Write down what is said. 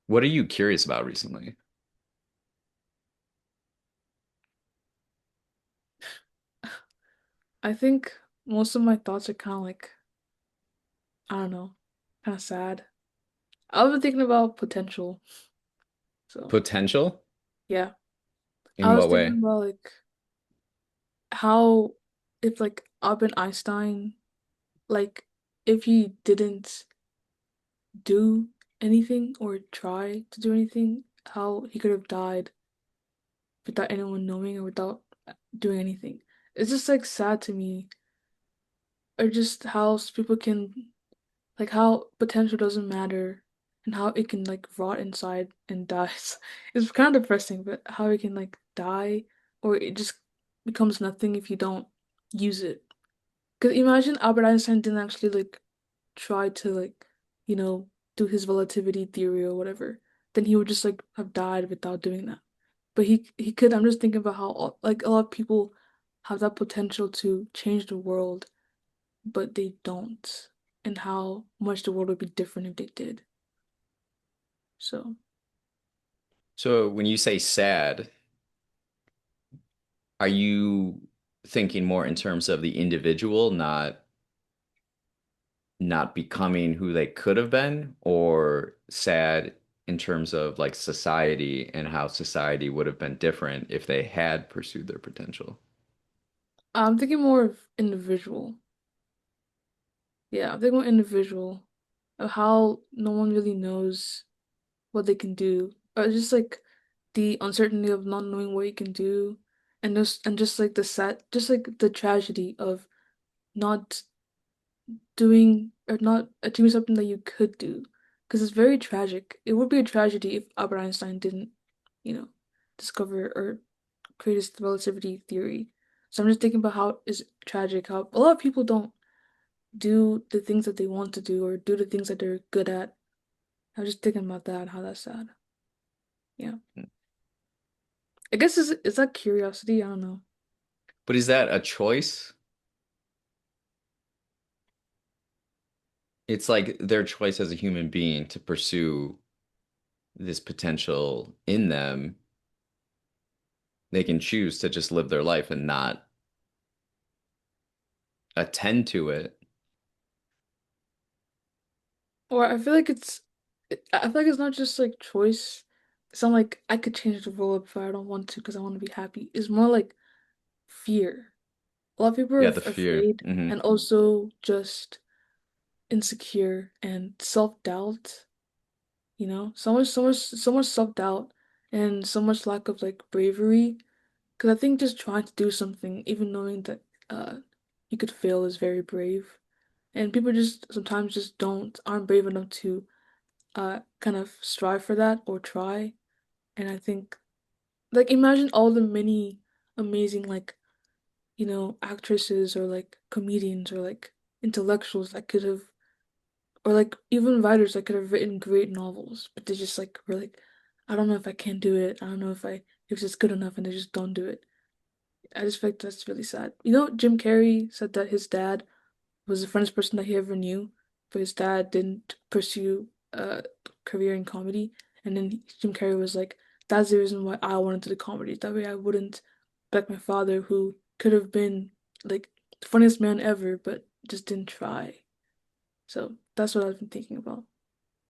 What are you curious about recently? I think most of my thoughts are kind of like, I don't know, kind of sad. I've been thinking about potential. So, Potential? yeah. In I was what thinking way? about like how if like Albert Einstein, like if he didn't do anything or try to do anything, how he could have died without anyone knowing or without doing anything. It's just like sad to me, or just how people can like how potential doesn't matter and how it can like rot inside and dies. It's kind of depressing, but how it can like die or it just becomes nothing if you don't use it. Because imagine Albert Einstein didn't actually like try to like, you know, do his relativity theory or whatever. Then he would just like have died without doing that. But he could. I'm just thinking about how like a lot of people have that potential to change the world, but they don't, and how much the world would be different if they did. So, So when you say sad, are you thinking more in terms of the individual not becoming who they could have been, or sad in terms of like society and how society would have been different if they had pursued their potential? I'm thinking more of individual. Yeah, I'm thinking more individual of how no one really knows what they can do, or just like the uncertainty of not knowing what you can do, and just like the sad, just like the tragedy of not doing or not achieving something that you could do, because it's very tragic. It would be a tragedy if Albert Einstein didn't, you know, discover or create his relativity theory. So I'm just thinking about how it's tragic how a lot of people don't do the things that they want to do or do the things that they're good at. I was just thinking about that and how that's sad. Yeah. I guess is that curiosity? I don't know. But is that a choice? It's like their choice as a human being to pursue this potential in them. They can choose to just live their life and not attend to it. Or I feel like I feel like it's not just like choice. It's not like I could change the world if I don't want to because I want to be happy. It's more like fear. A lot of people are Yeah, the fear. afraid and also just insecure and self-doubt, you know? So much self-doubt and so much lack of like bravery. Because I think just trying to do something, even knowing that uh you could fail is very brave. And people just sometimes just aren't brave enough to kind of strive for that or try. And I think like imagine all the many amazing like, actresses or like comedians or like intellectuals that could have or like even writers that could have written great novels, but they just like were like, I don't know if I can do it. I don't know if it's good enough and they just don't do it. I just feel like that's really sad. You know, Jim Carrey said that his dad was the funniest person that he ever knew, but his dad didn't pursue a career in comedy. And then Jim Carrey was like, "That's the reason why I wanted to do comedy. That way I wouldn't be like my father, who could have been like the funniest man ever, but just didn't try." So that's what I've been thinking about.